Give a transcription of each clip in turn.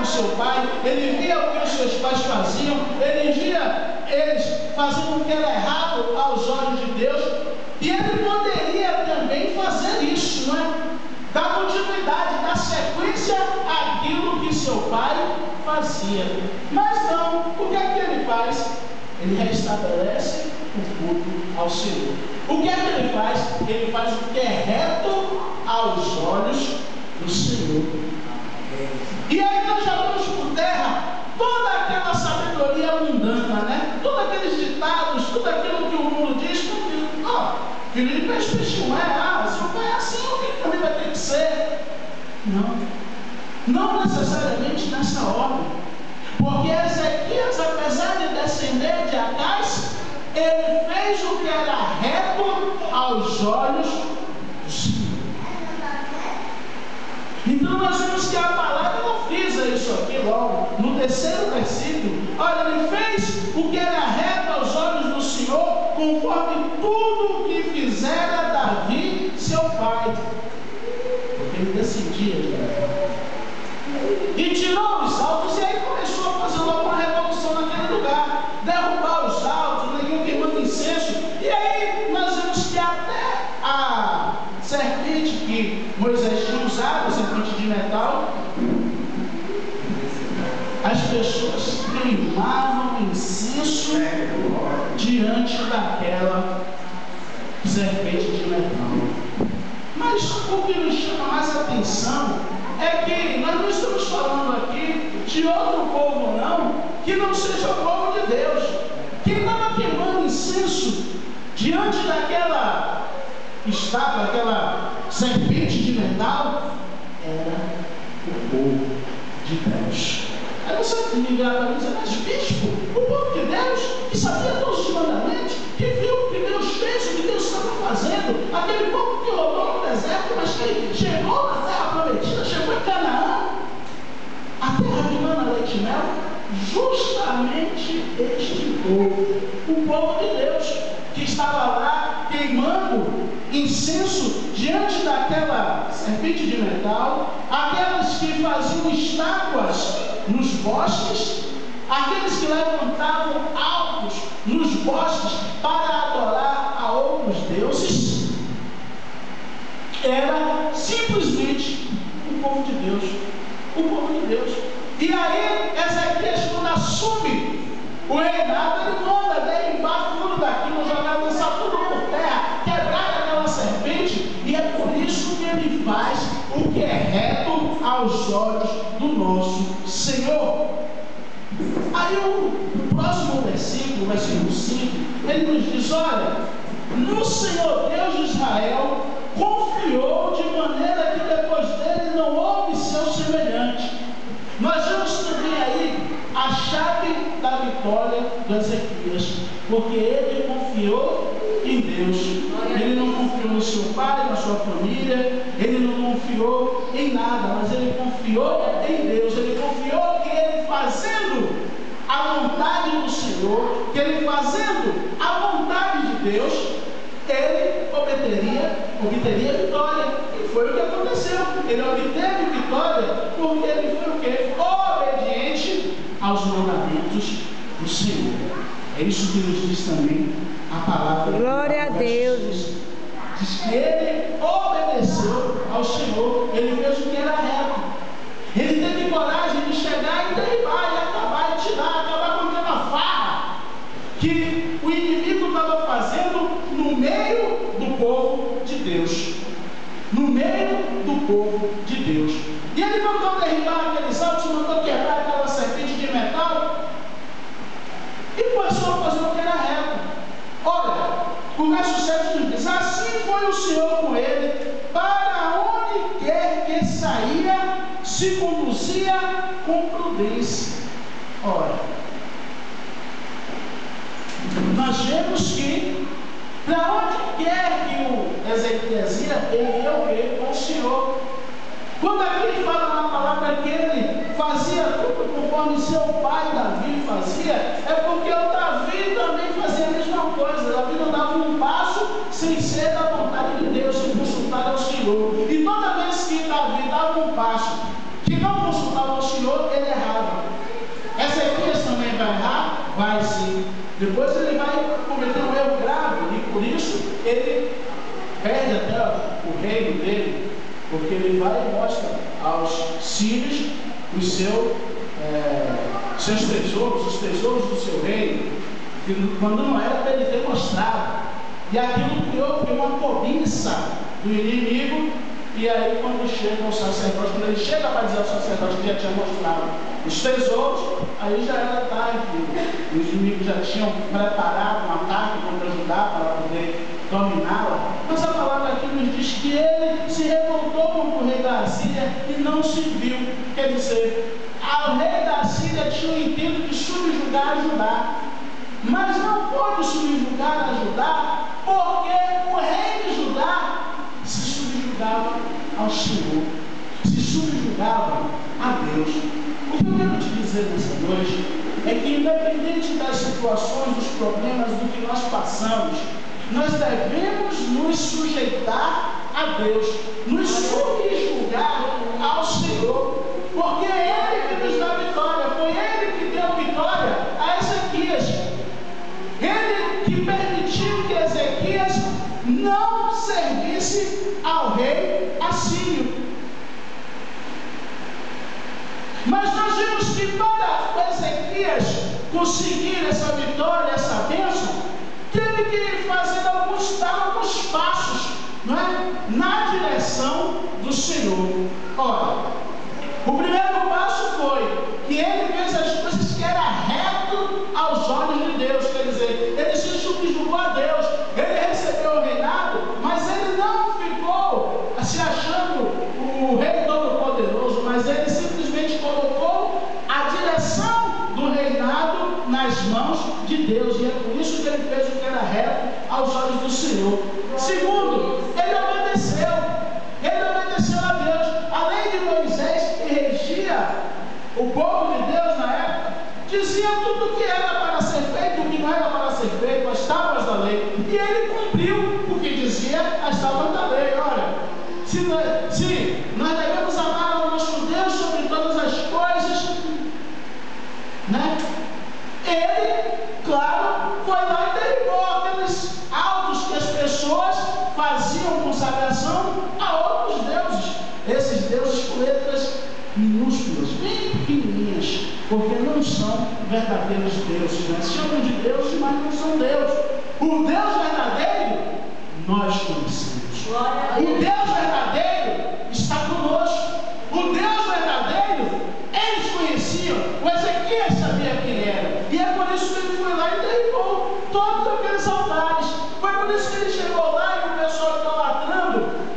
seu pai, ele via o que os seus pais faziam, ele via eles fazendo o que era errado aos olhos de Deus, e ele poderia também fazer isso, não é? Dar continuidade, dar sequência àquilo que seu pai fazia. Mas não, o que é que ele faz? Ele restabelece o culto ao Senhor. O que é que ele faz? Ele faz o que é reto aos olhos do Senhor. E aí nós já vamos por terra toda aquela sabedoria mundana, né? Todos aqueles ditados, tudo aquilo que o mundo diz, filho de peixe não é, se o pai é assim, o filho também vai ter que ser. Não necessariamente nessa ordem, porque Ezequias, apesar de descender de Acais, ele fez o que era reto aos olhos do Senhor. Então nós vemos que a palavra não frisa isso aqui logo, no terceiro versículo. Olha, ele fez o que era reto aos olhos do Senhor, conforme tudo o que fizera Davi, seu pai. Porque ele descendia de Davi. E tirou os altos, e aí começou a fazer logo uma revolução naquele lugar. Derrubar os altos, ninguém queimando incenso. E aí nós vemos que até a serpente que Moisés tinha usado, a serpente de metal, as pessoas queimavam incenso diante daquela serpente de metal. Mas o que nos chama mais atenção é que nós não estamos falando aqui de outro povo não, que não seja o povo de Deus. Quem estava queimando incenso diante daquela estátua, aquela serpente de metal, era o povo de Deus. Aí você me grava para mim e diz, mas bispo, o povo de Deus, que sabia todos os mandamentos, que viu o que Deus fez, o que Deus estava fazendo, aquele povo que rodou no deserto, mas que chegou na terra prometida, chegou em Canaã, a terra de mana, leite e mel, justamente este povo, o povo de Deus, que estava lá queimando incenso diante daquela serpente de metal, aquelas que faziam estátuas nos bosques, aqueles que levantavam altos nos bosques para adorar a outros deuses, era simplesmente o povo de Deus. O povo de Deus. E aí, Ezequias, quando assume o reinado, ele manda derribar tudo daquilo, jogar, lançar tudo por terra, quebrar aquela serpente, e é por isso que ele faz o que é reto aos olhos do nosso Senhor. Aí o próximo versículo, versículo 5, ele nos diz, olha, no Senhor Deus de Israel confiou de maneira que depois dele não houve seu semelhante. Nós vemos também aí a chave da vitória do Ezequias, porque ele confiou em Deus. Ele não confiou no seu pai, na sua família, ele não confiou em nada, mas ele confiou em Deus. Ele confiou que ele fazendo a vontade do Senhor, que ele fazendo a vontade de Deus, ele obteria vitória. E foi o que aconteceu. Ele obteve vitória porque ele foi o quê? Obediente aos mandamentos do Senhor. É isso que nos diz também a palavra. Glória a Deus. Diz que ele obedeceu ao Senhor. Ele fez o que era reto. Ele teve coragem de chegar e derribar, e acabar, e tirar, acabar com aquela farra que o inimigo estava fazendo no meio do povo de Deus. No meio do povo de Deus. E ele mandou derribar aqueles altos, mandou quebrar aquela serpente de metal e começou a fazer o que era reto. Olha, o verso 7 nos diz, assim foi o Senhor com ele, para onde quer que saía, se conduzia com prudência. Olha, nós vemos que para onde quer que o Ezequias ia, ele ia o quê? Com o Senhor. Quando aqui ele fala na palavra que ele fazia tudo conforme seu pai Davi fazia, é porque o Davi também fazia a mesma coisa. Davi não dava um passo sem ser da vontade de Deus, sem consultar ao Senhor. E toda vez que Davi dava um passo que não consultava ao Senhor, ele errava. Depois ele vai cometer um erro grave, e por isso ele perde até o reino dele, porque ele vai e mostra aos sírios os seus tesouros, os tesouros do seu reino, quando não era para ele ter mostrado. E aquilo criou uma cobiça do inimigo. E aí, quando chega o sacerdote, quando ele chega para dizer ao sacerdote que já tinha mostrado os tesouros, aí já era tarde. Os inimigos já tinham preparado um ataque contra Judá para poder dominá-la. Mas a palavra aqui nos diz que ele se revoltou contra o rei da Assíria e não se viu. Quer dizer, o rei da Assíria tinha o intento de subjugar Judá, mas não pôde subjugar a Judá, porque o rei de Judá se subjugava ao Senhor, se subjugava a Deus. O que eu quero te dizer nessa noite é que, independente das situações, dos problemas, do que nós passamos, nós devemos nos sujeitar a Deus, nos subjugar ao Senhor, porque é Ele que nos dá vitória. Foi Ele que deu vitória a Ezequias. Ele que permitiu que Ezequias não servisse ao rei assírio. Mas nós vimos que para Ezequias conseguir essa vitória, essa bênção, teve que dar alguns passos, não é? Na direção do Senhor. Ora, o primeiro passo foi que ele fez as coisas que era reto aos olhos de Deus. Quer dizer, ele se subjugou a Deus, ele recebeu o reinado, mas ele não ficou se achando o rei todo-poderoso, mas ele simplesmente colocou a direção do reinado nas mãos de Deus, e é por isso que ele fez o que era reto aos olhos do Senhor. Segundo, ele obedeceu a Deus. Além de Moisés, que regia o povo de Deus na época, dizia tudo o que era para ser feito, o que não era para ser feito, as tábuas da lei, e ele cumpriu o que dizia as tábuas da lei. Olha, se nós devemos amar o nosso Deus sobre todas as coisas, né? Ele, claro, foi lá e derrubou aqueles altos que as pessoas faziam consagração a outros deuses. Esses deuses com letras minúsculas, bem pequenininhas, porque não são verdadeiros deuses, né? Se chamam de deuses, mas não são deuses. O Deus verdadeiro nós conhecemos. O Deus verdadeiro está conosco. O Deus verdadeiro eles conheciam. O Ezequias sabia quem era, e é por isso que ele foi lá e derrubou todos aqueles altares. Foi por isso que ele chegou lá e o pessoal idolatrando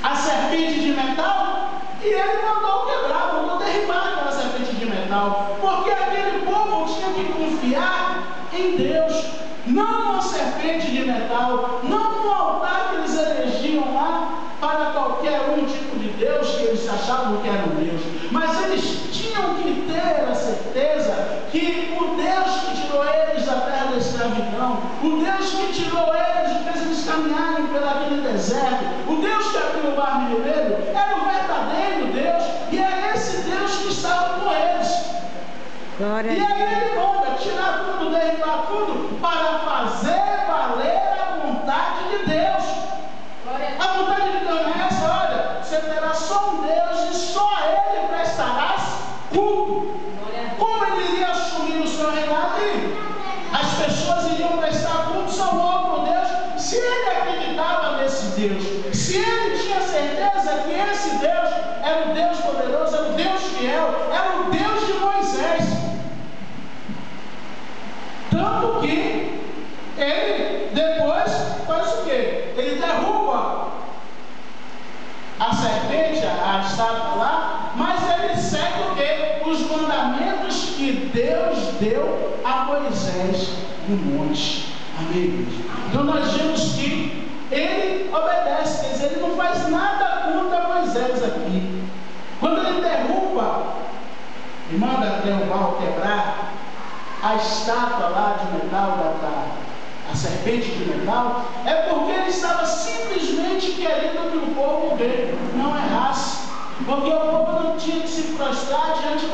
a serpente de metal, e ele mandou quebrar, mandou derribar aquela serpente de metal, porque aquele povo tinha que confiar em Deus, não numa serpente de metal, não no altar que eles elegiam lá para qualquer tipo de Deus que eles achavam que era um Deus, mas eles tinham que ter a certeza que o Deus que tirou eles da terra da escravidão, o Deus que tirou eles e fez eles caminharem pelo deserto, o Deus que abriu o mar vermelho, era o verdadeiro Deus, e é esse Deus que estava com eles. Glória. E aí ele manda tirar tudo, derribar tudo, para fazer valer a vontade de Deus. Glória. A vontade de Deus é essa: olha, você terá só um Deus e só a Ele prestarás culto. Glória. Como ele iria assumir o seu reinado e as pessoas iriam prestar culto só ao outro Deus, se ele acreditava nesse Deus, se ele tinha certeza que esse Deus era o Deus poderoso, era o Deus fiel, era o Deus de Moisés. Tanto que ele depois faz o quê? Ele derruba a serpente, a estátua lá, mas ele segue o quê? Os mandamentos que Deus deu a Moisés no monte. Amém? Então nós vemos que ele obedece, quer dizer, ele não faz nada contra Moisés aqui. Quando ele derruba e manda derrubar ou quebrar a estátua lá de metal, a serpente de metal, é porque ele estava simplesmente querendo que o povo dele não errasse, porque o povo não tinha que se prostrar diante